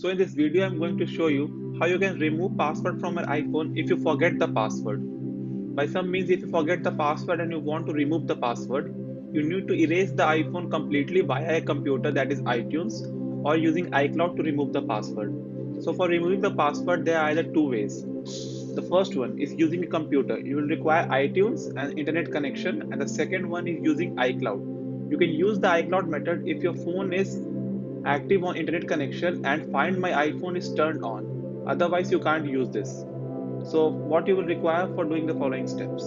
So in this video, I'm going to show you how you can remove password from your iPhone if you forget the password. By some means, if you forget the password and you want to remove the password, you need to erase the iPhone completely via a computer, that is iTunes, or using iCloud to remove the password. So for removing the password, there are either two ways. The first one is using a computer. You will require iTunes and internet connection, and the second one is using iCloud. You can use the iCloud method if your phone is active on internet connection and Find My iPhone is turned on. Otherwise, you can't use this. So, what you will require for doing the following steps.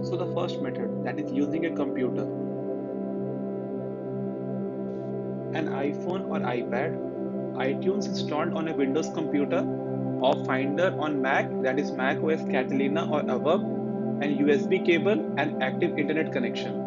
So, the first method, that is using a computer, an iPhone or iPad, iTunes installed on a Windows computer, or Finder on Mac, that is Mac OS Catalina or above, and USB cable and active internet connection.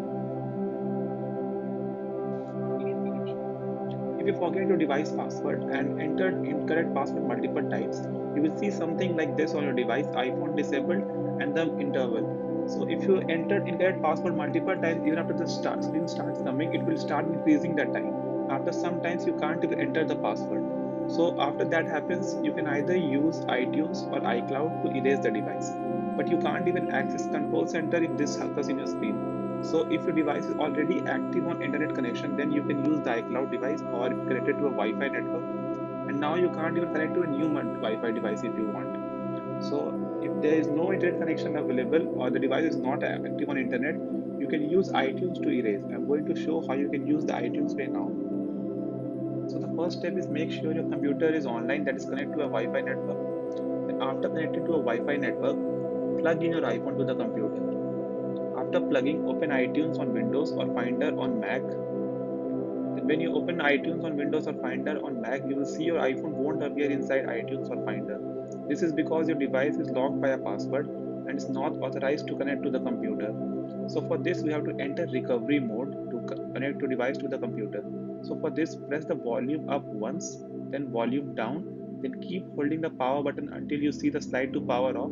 If you forget your device password and entered incorrect password multiple times, you will see something like this on your device, iPhone disabled and the interval. So if you entered incorrect password multiple times, even after the screen starts coming, it will start increasing that time. After some times, you can't even enter the password. So after that happens, you can either use iTunes or iCloud to erase the device. But you can't even access Control Center if this occurs in your screen. So if your device is already active on internet connection, then you can use the iCloud device or if connected to a Wi-Fi network. And now you can't even connect to a new Wi-Fi device if you want. So if there is no internet connection available or the device is not active on internet, you can use iTunes to erase. I'm going to show how you can use the iTunes way now. So the first step is make sure your computer is online, that is connected to a Wi-Fi network. Then after connecting to a Wi-Fi network, plug in your iPhone to the computer. After plugging, open iTunes on Windows or Finder on Mac. Then when you open iTunes on Windows or Finder on Mac, you will see your iPhone won't appear inside iTunes or Finder. This is because your device is locked by a password and is not authorized to connect to the computer. So for this, we have to enter recovery mode to connect your device to the computer. So for this, press the volume up once, then volume down, then keep holding the power button until you see the slide to power off.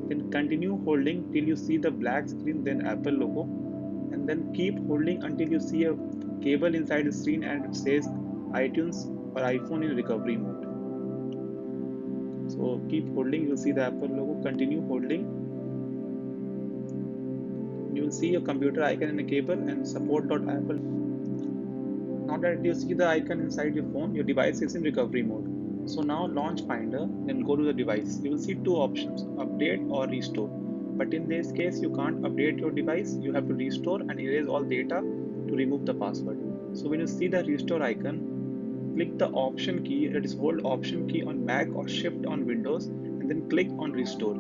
Then continue holding till you see the black screen, then Apple logo, and then keep holding until you see a cable inside the screen and it says iTunes or iPhone in recovery mode. So keep holding, you'll see the Apple logo, continue holding. You will see your computer icon in a cable and support.apple. Now that you see the icon inside your phone, your device is in recovery mode. So now launch Finder, then go to the device. You will see two options, update or restore. But in this case, you can't update your device. You have to restore and erase all data to remove the password. So when you see the restore icon, click the option key, that is hold option key on Mac or shift on Windows, and then click on restore.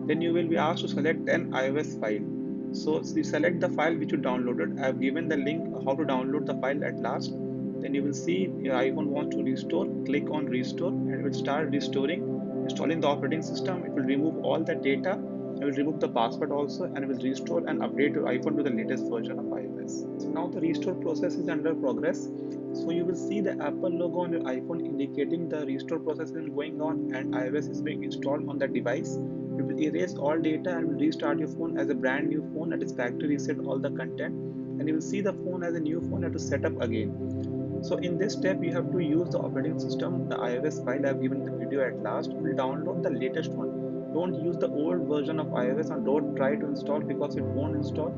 Then you will be asked to select an iOS file. So you select the file which you downloaded. I have given the link how to download the file at last. Then you will see your iPhone wants to restore. Click on restore and it will start restoring, installing the operating system. It will remove all the data. It will remove the password also, and it will restore and update your iPhone to the latest version of iOS. So now the restore process is under progress. So you will see the Apple logo on your iPhone indicating the restore process is going on and iOS is being installed on the device. It will erase all data and will restart your phone as a brand new phone, that is factory reset all the content, and you will see the phone as a new phone. You have to set up again. So in this step, you have to use the operating system, the iOS file I have given the video at last. You will download the latest one. Don't use the old version of iOS and don't try to install because it won't install.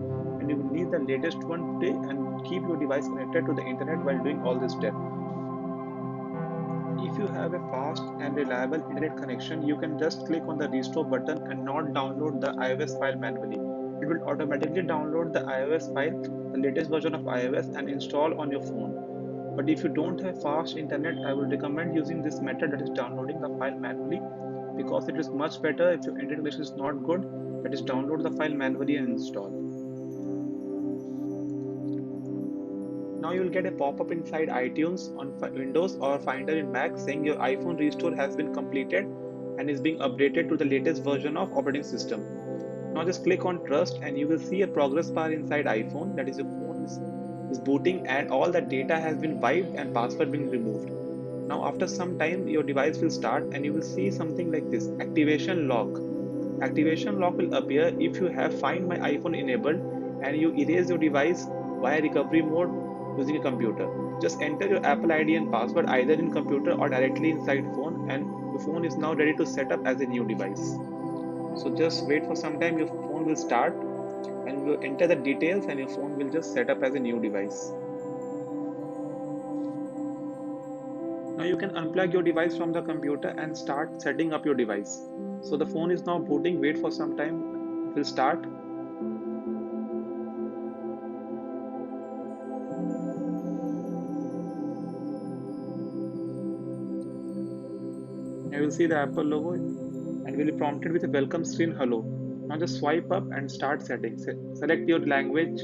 And you will need the latest one today and keep your device connected to the internet while doing all this step. If you have a fast and reliable internet connection, you can just click on the restore button and not download the iOS file manually. It will automatically download the iOS file, the latest version of iOS, and install on your phone. But if you don't have fast internet, I would recommend using this method, that is downloading the file manually, because it is much better. If your internet connection is not good, that is download the file manually and install. Now you will get a pop-up inside iTunes on Windows or Finder in Mac saying your iPhone restore has been completed and is being updated to the latest version of operating system. Now just click on trust and you will see a progress bar inside iPhone, that is your phone is booting and all the data has been wiped and password being removed. Now after some time your device will start and you will see something like this, activation lock. Activation lock will appear if you have Find My iPhone enabled and you erase your device via recovery mode using a computer. Just enter your Apple ID and password either in computer or directly inside phone, and your phone is now ready to set up as a new device. So just wait for some time, your phone will start and you enter the details and your phone will just set up as a new device. Now you can unplug your device from the computer and start setting up your device. So the phone is now booting, wait for some time, it will start. You will see the Apple logo and will be prompted with a welcome screen hello. Now just swipe up and start setting. Select your language,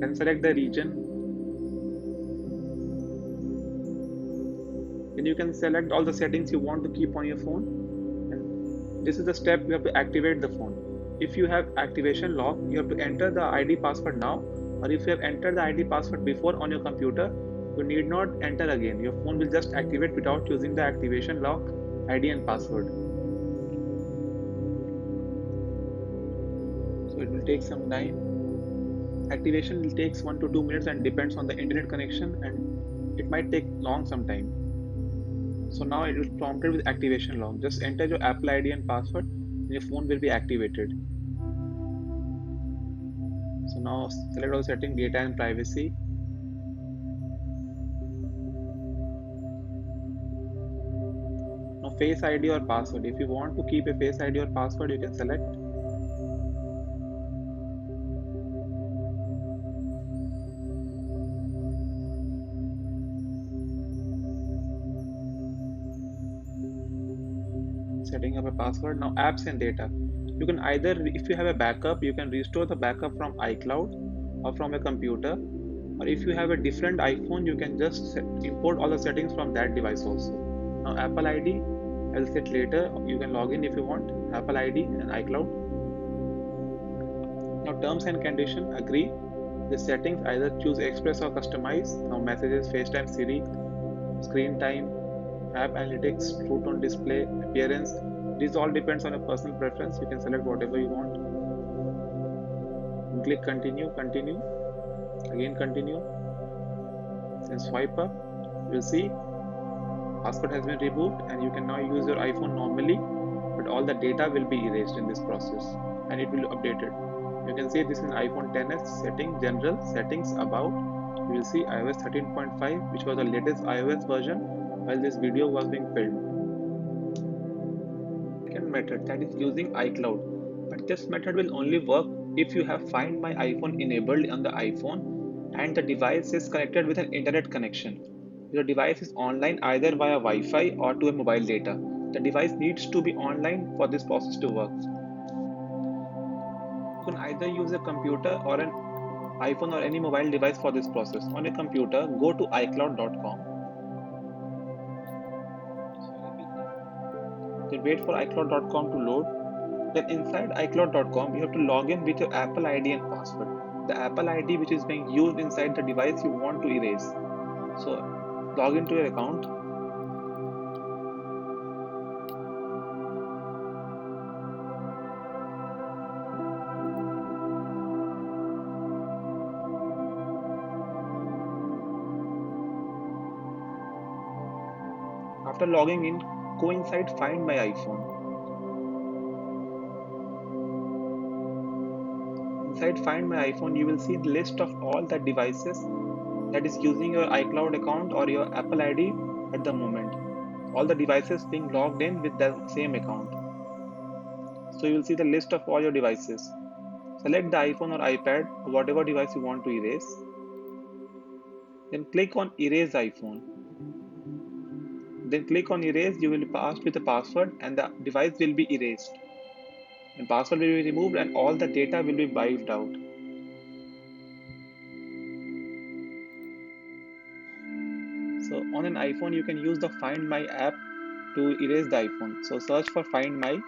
then select the region. Then you can select all the settings you want to keep on your phone. And this is the step you have to activate the phone. If you have activation lock, you have to enter the ID password now, or if you have entered the ID password before on your computer, you need not enter again. Your phone will just activate without using the activation lock, ID and password. So it will take some time. Activation will take 1 to 2 minutes and depends on the internet connection, and it might take long some time. So now it will prompted with activation lock. Just enter your Apple ID and password and your phone will be activated. So now select all setting, data and privacy. Now face ID or password. If you want to keep a face ID or password, you can select. Setting up a password. Now apps and data. You can either, if you have a backup, you can restore the backup from iCloud or from a computer. Or if you have a different iPhone, you can just import all the settings from that device also. Now Apple ID, I'll set later. You can log in if you want. Apple ID and iCloud. Now terms and condition, agree. The settings either choose express or customize. Now messages, FaceTime, Siri, screen time, app analytics, true tone display, appearance. This all depends on your personal preference. You can select whatever you want. Click continue, continue, again continue. Then swipe up. You'll see password has been removed and you can now use your iPhone normally, but all the data will be erased in this process and it will be updated. You can see this is iPhone XS setting, general settings, about. You will see iOS 13.5, which was the latest iOS version while this video was being filmed. Second method, that is using iCloud, but this method will only work if you have Find My iPhone enabled on the iPhone and the device is connected with an internet connection. Your device is online either via Wi-Fi or to a mobile data. The device needs to be online for this process to work. You can either use a computer or an iPhone or any mobile device for this process. On a computer, go to iCloud.com. Then wait for iCloud.com to load. Then inside iCloud.com, you have to log in with your Apple ID and password. The Apple ID which is being used inside the device you want to erase. So log into your account. After logging in, go inside Find My iPhone. Inside Find My iPhone, you will see the list of all the devices that is using your iCloud account or your Apple ID at the moment. All the devices being logged in with the same account. So you will see the list of all your devices. Select the iPhone or iPad or whatever device you want to erase. Then click on Erase iPhone. Then click on Erase, you will be passed with a password and the device will be erased. And password will be removed and all the data will be wiped out. So on an iPhone, you can use the Find My app to erase the iPhone. So search for Find My,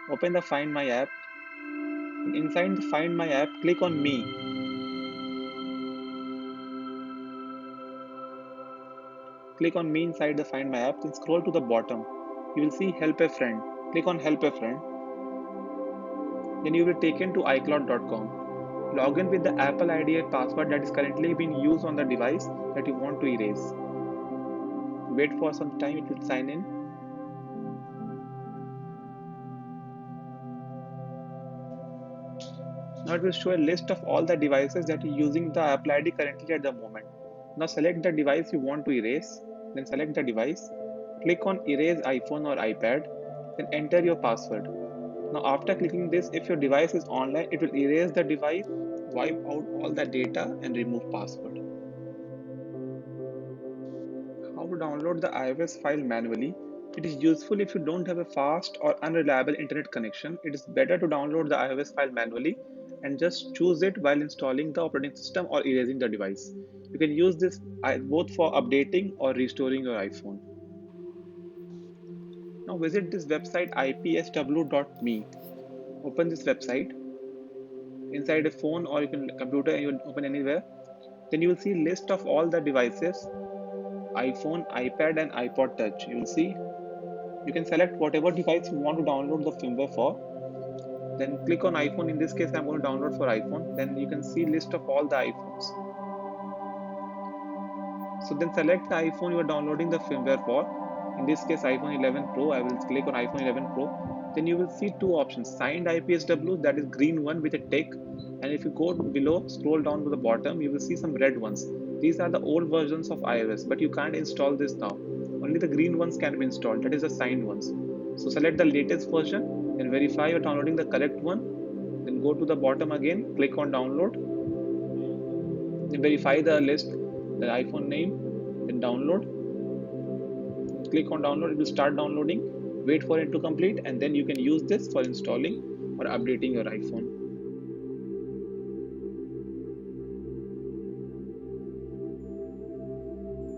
open the Find My app. And inside the Find My app, click on Me. Click on Me inside the Find My app, then scroll to the bottom. You will see Help a Friend. Click on Help a Friend. Then you will be taken to iCloud.com. Log in with the Apple ID and password that is currently being used on the device that you want to erase. Wait for some time, it will sign in. Now it will show a list of all the devices that are using the Apple ID currently at the moment. Now select the device you want to erase, then select the device, click on erase iPhone or iPad, then enter your password. Now after clicking this, if your device is online, it will erase the device, wipe out all the data and remove password. How to download the iOS file manually? It is useful if you don't have a fast or unreliable internet connection. It is better to download the iOS file manually and just choose it while installing the operating system or erasing the device. You can use this both for updating or restoring your iPhone. Now visit this website ipsw.me. Open this website inside a phone or you can computer, you can open anywhere. Then you will see list of all the devices: iPhone, iPad and iPod touch. You will see you can select whatever device you want to download the firmware for. Then click on iPhone. In this case, I'm going to download for iPhone. Then you can see list of all the iPhones. So then select the iPhone you are downloading the firmware for. In this case, iPhone 11 Pro. I will click on iPhone 11 Pro. Then you will see two options: signed IPSW, that is green one with a tick, and if you go below, scroll down to the bottom, you will see some red ones. These are the old versions of iOS, but you can't install this now. Only the green ones can be installed. That is the signed ones. So select the latest version, then verify you're downloading the correct one. Then go to the bottom again, click on download, then verify the list, the iPhone name, then download. Click on download, it will start downloading. Wait for it to complete, and then you can use this for installing or updating your iPhone.